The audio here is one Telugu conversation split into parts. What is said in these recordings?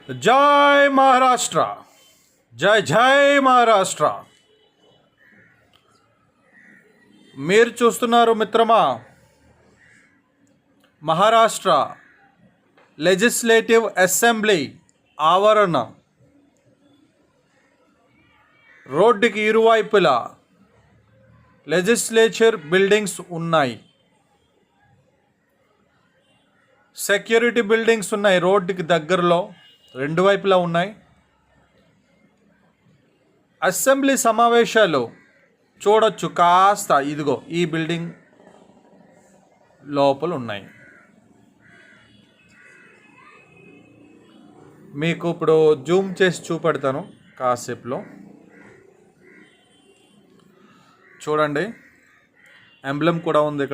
जय महाराष्ट्र, जय जय महाराष्ट्र। మీరు చూస్తున్నారు మిత్రమా మహారాష్ట్ర లెజిస్లేటివ్ అసెంబ్లీ ఆవరణ. రోడ్డుకి ఇరువైపులా లెజిస్లేచర్ బిల్డింగ్స్ ఉన్నాయి, సెక్యూరిటీ బిల్డింగ్స్ ఉన్నాయి. రోడ్డుకి దగ్గరలో రెండు వైపులా ఉన్నాయి. అసెంబ్లీ సమావేశాలు చూడొచ్చు కాస్త ఇదిగో ఈ బిల్డింగ్ లోపల ఉన్నాయి. మీకు ఇప్పుడు జూమ్ చేసి చూపెడతాను కాసేపులో. చూడండి, ఎంబ్లమ్ కూడా ఉంది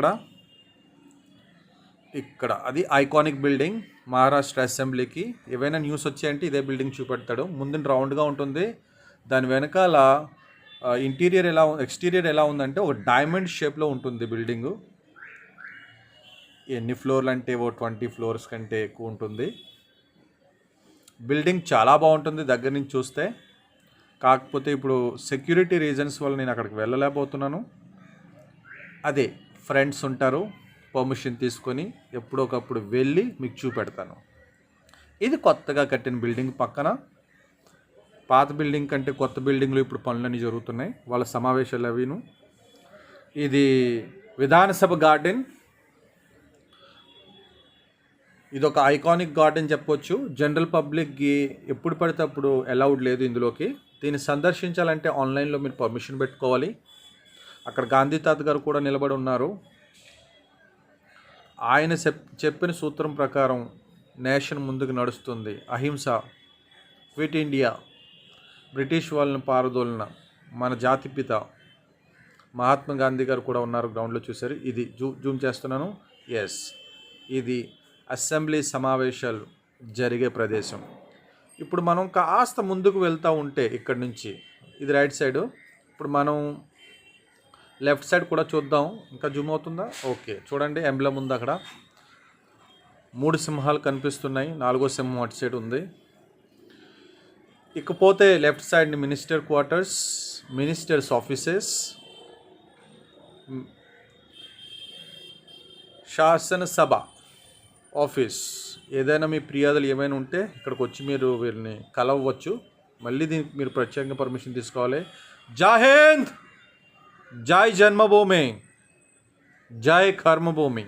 ఇక్కడ అది ఐకానిక్ బిల్డింగ్. మహారాష్ట్ర అసెంబ్లీకి ఏవైనా న్యూస్ వచ్చాయంటే ఇదే బిల్డింగ్ చూపెడతాడు. ముందు రౌండ్గా ఉంటుంది, దాని వెనకాల ఇంటీరియర్ ఎక్స్టీరియర్ ఎలా ఉందంటే ఒక డైమండ్ షేప్లో ఉంటుంది బిల్డింగు. ఎన్ని ఫ్లోర్లు అంటే 20 ఫ్లోర్స్ కంటే ఎక్కువ ఉంటుంది. బిల్డింగ్ చాలా బాగుంటుంది దగ్గర నుంచి చూస్తే. కాకపోతే ఇప్పుడు సెక్యూరిటీ రీజన్స్ వల్ల నేను అక్కడికి వెళ్ళలేకపోతున్నాను. అదే ఫ్రెండ్స్ ఉంటారు, పర్మిషన్ తీసుకొని ఎప్పుడొకప్పుడు వెళ్ళి మీకు చూపెడతాను. ఇది కొత్తగా కట్టిన బిల్డింగ్ పక్కన. పాత బిల్డింగ్ కంటే కొత్త బిల్డింగ్లో ఇప్పుడు పనులన్నీ జరుగుతున్నాయి, వాళ్ళ సమావేశాలు అవిను. ఇది విధానసభ గార్డెన్. ఇది ఒక ఐకానిక్ గార్డెన్ చెప్పొచ్చు. జనరల్ పబ్లిక్కి ఎప్పుడు పడితే అప్పుడు అలౌడ్ లేదు ఇందులోకి. దీన్ని సందర్శించాలంటే ఆన్లైన్లో మీరు పర్మిషన్ పెట్టుకోవాలి. అక్కడ గాంధీ తాత గారు కూడా నిలబడి ఉన్నారు. ఆయన చెప్పిన సూత్రం ప్రకారం నేషన్ ముందుకు నడుస్తుంది. అహింస, క్విట్ ఇండియా, బ్రిటిష్ వాళ్ళని పారదోలిన మన జాతిపిత మహాత్మా గాంధీ గారు కూడా ఉన్నారు గ్రౌండ్లో. చూశారు, ఇది జూమ్ చేస్తున్నాను. ఎస్, ఇది అసెంబ్లీ సమావేశాలు జరిగే ప్రదేశం. ఇప్పుడు మనం కాస్త ముందుకు వెళ్తూ ఉంటే ఇక్కడ నుంచి, ఇది రైట్ సైడు. ఇప్పుడు మనం లెఫ్ట్ సైడ్ కూడా చూద్దాం. ఇంకా జూమ్ అవుతుందా? ఓకే, చూడండి, ఎంబ్లమ్ ఉంది అక్కడ. 3 సింహాలు కనిపిస్తున్నాయి, 4వ సింహం అటు సైడ్ ఉంది. ఇకపోతే లెఫ్ట్ సైడ్ని మినిస్టర్ క్వార్టర్స్, మినిస్టర్స్ ఆఫీసెస్, శాసనసభ ఆఫీస్. ఏదైనా మీ ఫిర్యాదులు ఏమైనా ఉంటే ఇక్కడికి వచ్చి మీరు వీరిని కలవచ్చు. మళ్ళీ దీనికి మీరు ప్రత్యేకంగా పర్మిషన్ తీసుకోవాలి. జై హింద్, జై జన్మభూమి, జై కర్మభూమి.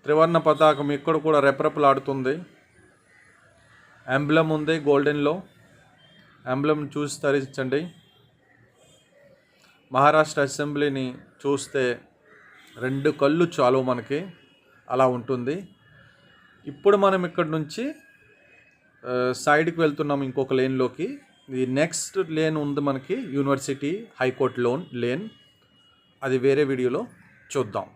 త్రివర్ణ పతాకం ఇక్కడ కూడా రెపరెపలాడుతుంది. ఎంబ్లమ్ ఉంది గోల్డెన్లో. ఎంబ్లమ్ చూసి తరించండి. మహారాష్ట్ర అసెంబ్లీని చూస్తే 2 కళ్ళు చాలు మనకి, అలా ఉంటుంది. ఇప్పుడు మనం ఇక్కడ నుంచి సైడ్కి వెళ్తున్నాం ఇంకొక లేన్లోకి. ఈ నెక్స్ట్ లేన్ ఉంది మనకి యూనివర్సిటీ హైకోర్టు లేన్. అది వేరే వీడియోలో చూద్దాం.